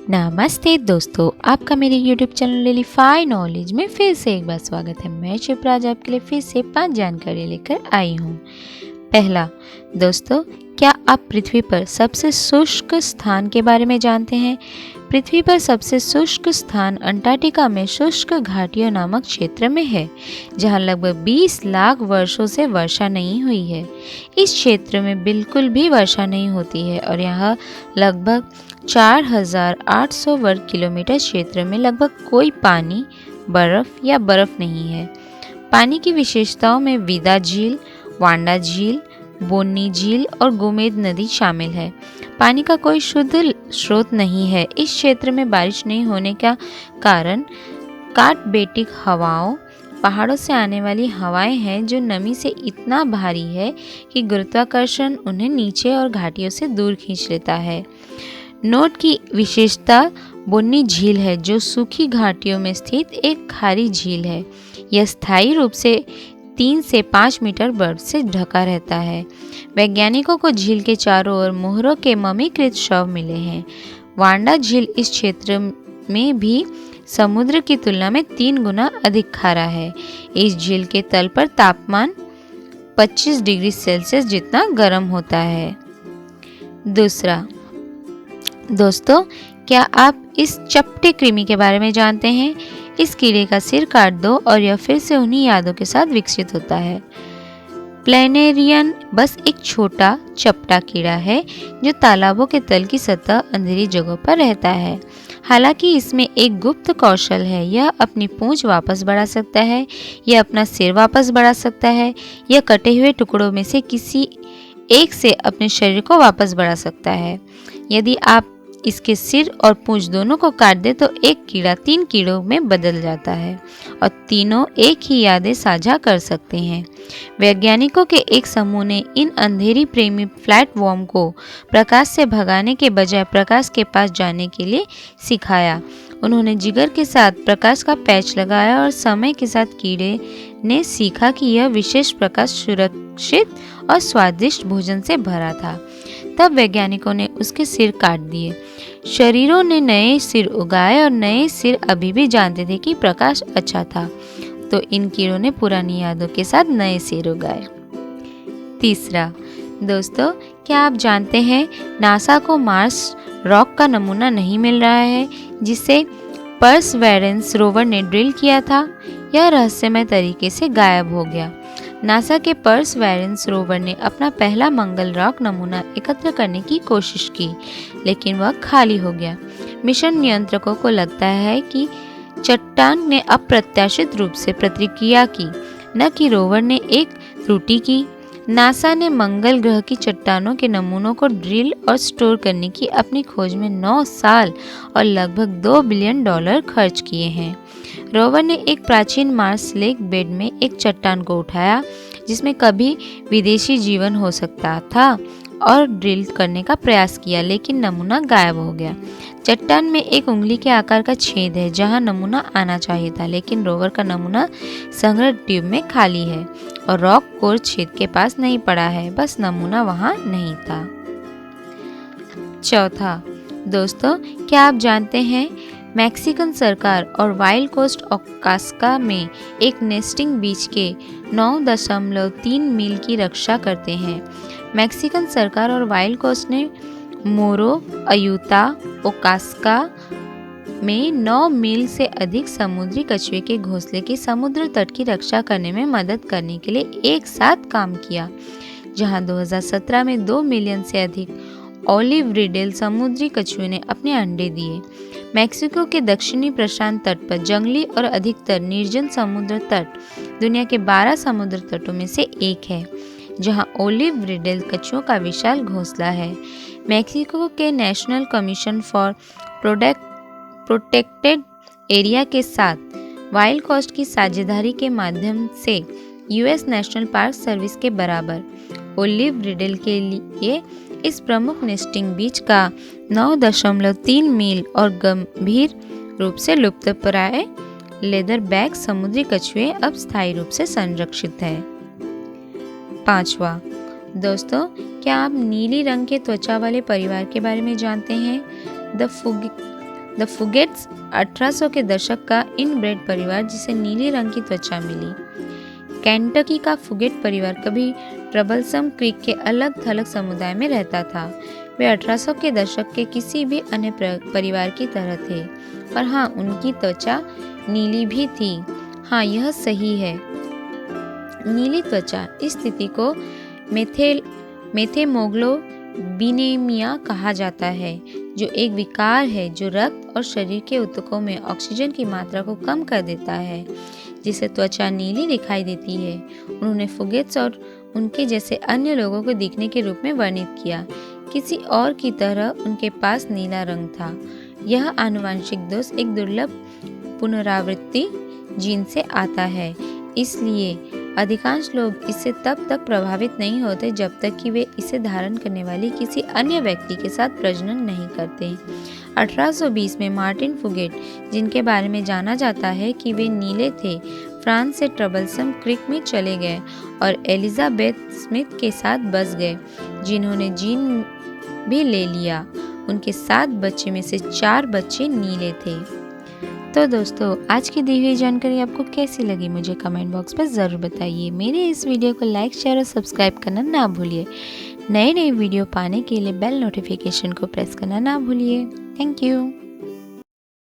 नमस्ते दोस्तों, आपका मेरे YouTube चैनल लिलीफाई नॉलेज में फिर से एक बार स्वागत है। मैं शिवराज आपके लिए फिर से 5 जानकारी लेकर आई हूँ। पहला, दोस्तों, क्या आप पृथ्वी पर सबसे शुष्क स्थान के बारे में जानते हैं? पृथ्वी पर सबसे शुष्क स्थान अंटार्कटिका में शुष्क घाटियों नामक क्षेत्र में है, जहां लगभग 20 लाख वर्षों से वर्षा नहीं हुई है। इस क्षेत्र में बिल्कुल भी वर्षा नहीं होती है और यहाँ लगभग 4,800 वर्ग किलोमीटर क्षेत्र में लगभग कोई पानी, बर्फ या बर्फ नहीं है। पानी की विशेषताओं में विदा झील, वांडा झील, बोन्नी झील और गोमेद नदी शामिल है। पानी का कोई शुद्ध स्रोत नहीं है। इस क्षेत्र में बारिश नहीं होने का कारण काटबेटिक हवाओं, पहाड़ों से आने वाली हवाएं हैं जो नमी से इतना भारी है कि गुरुत्वाकर्षण उन्हें नीचे और घाटियों से दूर खींच लेता है। नोट की विशेषता बोन्नी झील है, जो सूखी घाटियों में स्थित एक खारी झील है। यह स्थायी रूप से 3 से 5 मीटर बर्फ से ढका रहता है। वैज्ञानिकों को झील के चारों ओर मोहरों के ममीकृत शव मिले हैं। वांडा झील इस क्षेत्र में भी समुद्र की तुलना में 3 गुना अधिक खारा है। इस झील के तल पर तापमान 25 डिग्री सेल्सियस जितना गर्म होता है। दूसरा, दोस्तों, क्या आप इस चपटे कृमि के बारे में जानते हैं? इस कीड़े का सिर काट दो और यह फिर से उन्हीं यादों के साथ विकसित होता है। प्लेनेरियन बस एक छोटा चपटा कीड़ा है जो तालाबों के तल की सतह अंधेरी जगहों पर रहता है। हालांकि इसमें एक गुप्त कौशल है। यह अपनी पूंछ वापस बढ़ा सकता है, यह अपना सिर वापस बढ़ा सकता है, यह कटे हुए टुकड़ों में से किसी एक से अपने शरीर को वापस बढ़ा सकता है। यदि आप इसके सिर और पूंछ दोनों को काट दे तो एक कीड़ा 3 कीड़ों में बदल जाता है और तीनों एक ही यादें साझा कर सकते हैं। वैज्ञानिकों के एक समूह ने इन अंधेरी प्रेमी फ्लैटवॉर्म को प्रकाश से भगाने के बजाय प्रकाश के पास जाने के लिए सिखाया। उन्होंने जिगर के साथ प्रकाश का पैच लगाया और समय के साथ कीड़े ने सीखा कि यह विशेष प्रकाश सुरक्षित और स्वादिष्ट भोजन से भरा था। तब वैज्ञानिकों ने उसके सिर काट दिए। शरीरों ने नए सिर उगाए और नए सिर अभी भी जानते थे कि प्रकाश अच्छा था, तो इन कीड़ों ने पुरानी यादों के साथ नए सिर उगाए। तीसरा, दोस्तों, क्या आप जानते हैं नासा को मार्स रॉक का नमूना नहीं मिल रहा है जिसे परसेवरेंस रोवर ने ड्रिल किया था? यह रहस्यमय तरीके से गायब हो गया। नासा के परसेवरेंस रोवर ने अपना पहला मंगल रॉक नमूना एकत्र करने की कोशिश की, लेकिन वह खाली हो गया। मिशन नियंत्रकों को लगता है कि चट्टान ने अप्रत्याशित रूप से प्रतिक्रिया की, न कि रोवर ने एक त्रुटि की। नासा ने मंगल ग्रह की चट्टानों के नमूनों को ड्रिल और स्टोर करने की अपनी खोज में 9 साल और लगभग $2 बिलियन खर्च किए हैं। रोवर ने एक प्राचीन मार्स लेक बेड में एक चट्टान को उठाया जिसमें कभी विदेशी जीवन हो सकता था और ड्रिल करने का प्रयास किया, लेकिन नमूना गायब हो गया। चट्टान में एक उंगली के आकार का छेद है जहां नमूना आना चाहिए था, लेकिन रोवर का नमूना संग्रह ट्यूब में खाली है और रॉक कोर छेद के पास नहीं पड़ा है, बस नमूना वहां नहीं था। चौथा, दोस्तों, क्या आप जानते हैं मैक्सिकन सरकार और वाइल्ड कोस्ट ओकास्का में एक नेस्टिंग बीच के 9.3 मील की रक्षा करते हैं। मैक्सिकन सरकार और वाइल्ड कोस्ट ने मोरो, अयूता, ओकास्का में 9 मील से अधिक समुद्री कछुए के घोंसले के समुद्र तट की रक्षा करने में मदद करने के लिए एक साथ काम किया, जहां 2017 में 2 मिलियन से अधिक ऑलिव रिडेल समुद्री कछुए ने अपने अंडे दिए। मैक्सिको के दक्षिणी प्रशांत तट पर जंगली और अधिकतर निर्जन समुद्र तट दुनिया के 12 समुद्र तटों में से एक है, जहां ऑलिव रिडेल कछुओं का विशाल घोंसला है। मैक्सिको के national commission for protected area के साथ वाइल्ड कोस्ट की साझेदारी के माध्यम से यूएस नेशनल पार्क सर्विस के बराबर ऑलिव रिडेल के लिए इस प्रमुख नेस्टिंग बीच का 9.3 मील और गंभीर रूप से लुप्तप्राय लेदर बैक समुद्री कछुए अब स्थायी रूप से संरक्षित है। पांचवा, दोस्तों, क्या आप नीली रंग के त्वचा वाले परिवार के बारे में जानते हैं? द द फुगेट्स 1800 के दशक का इनब्रेड परिवार जिसे नीले रंग की त्वचा मिली। केंटकी का फुगेट परिवार कभी ट्रबलसम क्रीक के अलग थलग समुदाय में रहता था। वे 1800 के दशक के किसी भी अन्य परिवार की तरह थे, पर हाँ, उनकी त्वचा नीली भी थी। हाँ, यह सही है। नीली त्वचा इस स्थिति को मेथेमोग्लोबिनेमिया कहा जाता है, जो एक विकार है जो रक्त और शरीर के ऊतकों में ऑक्सीजन की मात्रा को कम कर देता है, जिससे त्वचा नीली दिखाई देती है। उन्होंने फुगेट्स और उनके जैसे अन्य लोगों को दिखने के रूप में वर्णित किया। किसी और की तरह उनके पास नीला रंग था। यह आनुवंशिक दोष एक दुर्लभ पुनरावृत्ति जीन से आता है, इसलिए अधिकांश लोग इससे तब तक प्रभावित नहीं होते जब तक कि वे इसे धारण करने वाले किसी अन्य व्यक्ति के साथ प्रजनन नहीं करते। 1820 में मार्टिन फुगेट, जिनके बारे में जाना जाता है कि वे नीले थे, फ्रांस से ट्रबलसम क्रीक में चले गए और एलिजाबेथ स्मिथ के साथ बस गए, जिन्होंने जीन भी ले लिया। उनके 7 बच्चे में से 4 बच्चे नीले थे। तो दोस्तों, आज की दी हुई जानकारी आपको कैसी लगी मुझे कमेंट बॉक्स में ज़रूर बताइए। मेरे इस वीडियो को लाइक, शेयर और सब्सक्राइब करना ना भूलिए। नए वीडियो पाने के लिए बेल नोटिफिकेशन को प्रेस करना ना भूलिए। Thank you.